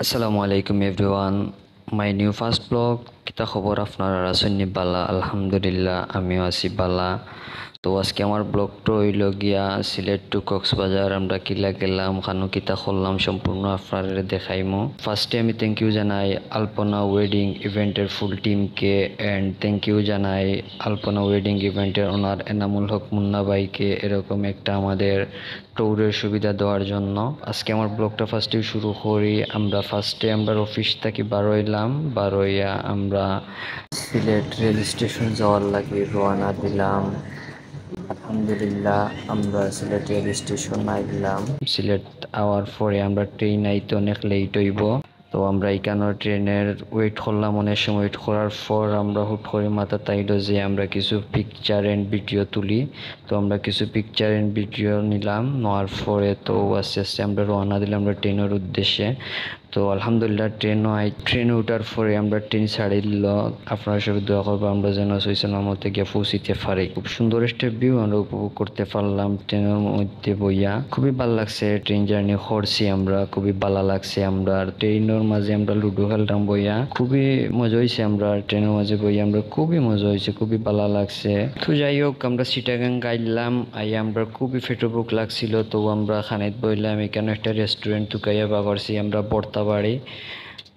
আসসালামু আলাইকুম everyone, my new first blog. কিতা খবর আপনারা আছেননি? বালা, আলহামদুলিল্লাহ আমিও আছি বালা। তো আজকে আমার ব্লগটা হইল গিয়া সিলেট টু কক্সবাজার আমরা কিলা গেলাম, খানো কিতা করলাম সম্পূর্ণ আপনারা দেখাইমো। ফার্স্টে আমি থ্যাংক ইউ জানাই আলপনা ওয়েডিং ইভেন্টের ফুল টিমকে, অ্যান্ড থ্যাংক ইউ জানাই আলপনা ওয়েডিং ইভেন্টের ওনার এনামুল হক মুন্না ভাইকে এরকম একটা আমাদের ট্যুরের সুবিধা দেওয়ার জন্য। আজকে আমার ব্লগটা ফার্স্টে শুরু করি। ফার্স্টে আমরা অফিস থেকে বারোইয়া আমরা সিলেট রেল স্টেশন যাওয়ার লাগে রওনা দিলাম। আলহামদুলিল্লাহ আমরা সিলেট রেল স্টেশন আইলাম। সিলেট আওয়ার পরে আমরা ট্রেন আইতে অনেক লেট হইব। তো আমরা এখানে ট্রেনের ওয়েট করলাম, অনেক সময় ওয়েট করার পর আমরা হুট করে মাথা তাইলো যে আমরা কিছু পিকচার অ্যান্ড ভিডিও তুলি। তো আমরা কিছু পিকচার অ্যান্ড ভিডিও নিলাম, নেওয়ার পরে তো আস্তে আস্তে আমরা রওনা দিলাম আমরা ট্রেনের উদ্দেশ্যে। তো আলহামদুলিল্লাহ ট্রেনে ওঠার পরে আমরা ট্রেন ছাড়ি দিল। আপনারা সবাই দোয়া করবো আমরা যেন সৈসলার মধ্যে গিয়ে পৌঁছিতে পারি। খুব সুন্দর একটা ভিউ আমরা উপভোগ করতে পারলাম ট্রেনের মধ্যে বইয়া। খুবই ভালো লাগছে, ট্রেন জার্নি করছি আমরা, খুবই ভালো লাগছে। আমরা ট্রেনের মাঝে আমরা লুডো খেলতাম বইয়া, খুবই মজা হয়েছে। আমরা ট্রেনের মাঝে বইয়া আমরা খুবই মজা হয়েছে, খুবই ভালো লাগছে। তো যাই হোক আমরা চিটাগাং গাইলাম, আমরা খুবই ফেটো বুক লাগছিল। তো আমরা খানিত বইলাম, এখানে একটা রেস্টুরেন্ট টুকাইয়া বা করছি আমরা বর্তা বাড়ি।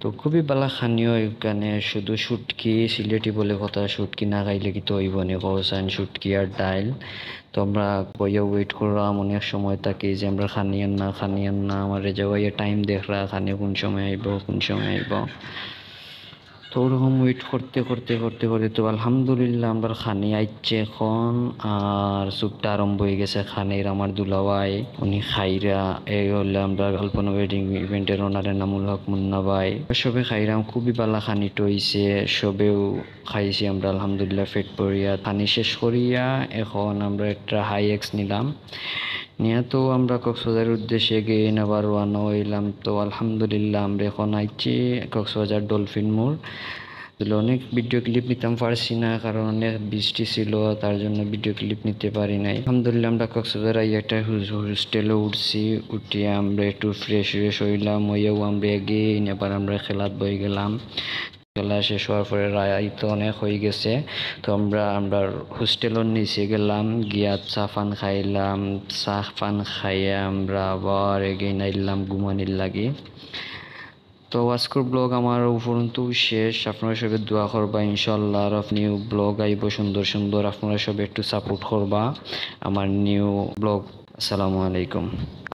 তো খুবই বালা খানিও এখানে, শুধু শুটকি সিলেটি বলে কথা, শুটকি না খাইলে কি তো হইব নি, কৌসান শুটকি আর ডাইল। তো আমরা বইয়া ওয়েট করলাম অনেক সময় থাকি যে আমরা খানিয়ান না আমার যাওয়াইয়া টাইম দেখরা খানি কোন সময় আইব কোন সময় আইব। তো ওরকম ওয়েট করতে করতে করতে করতে তো আলহামদুলিল্লাহ আমরা খানি আইচ্ছে এখন। আর স্যুপটা আরম্ভ হয়ে গেছে খানির। আমার দুলাভাই উনি খাইরা এই হলে আমরা আলপনা ওয়েডিং ইভেন্টের ওনারের নামুল হক মুন্না ভাই সবে খাইরাম, খুবই বালা খানি টইছে, সবেও খাইছি আমরা আলহামদুলিল্লাহ পেট ভরিয়া। খানি শেষ করিয়া এখন আমরা একটা হাই এক্স নিলাম, নিয়ে তো আমরা কক্সবাজারের উদ্দেশ্যে গিয়ে আবার রওনা হইলাম। তো আলহামদুলিল্লাহ আমরা এখন আইছি কক্সবাজার ডলফিন মোড়। অনেক ভিডিও ক্লিপ নিতাম পারছি না, কারণ অনেক বৃষ্টি ছিল, তার জন্য ভিডিও ক্লিপ নিতে পারি নাই। আলহামদুলিল্লাহ আমরা কক্সবাজার একটা হোস্টেলে উঠছি, উঠিয়ে আমরা একটু ফ্রেশ হইলাম, হইয়াও আমরা গিয়ে এবার আমরা খেলাত বই গেলাম। খেলা শেষ হওয়ার পরে রাত অনেক হয়ে গেছে। তো আমরা হোস্টেলের নিচে গেলাম, গিয়া চা পান খাইলাম। চা পান খাইয়ে আমরা আবার এগিয়ে নাইলাম ঘুমানির লাগি। তো আজকের ব্লগ আমার উপরন্তু শেষ। আপনারা সবাই দোয়া করবা, ইনশাল্লাহ আর নিউ ব্লগ আইব সুন্দর সুন্দর। আপনারা সবাই একটু সাপোর্ট করবা আমার নিউ ব্লগ। আসসালামু আলাইকুম।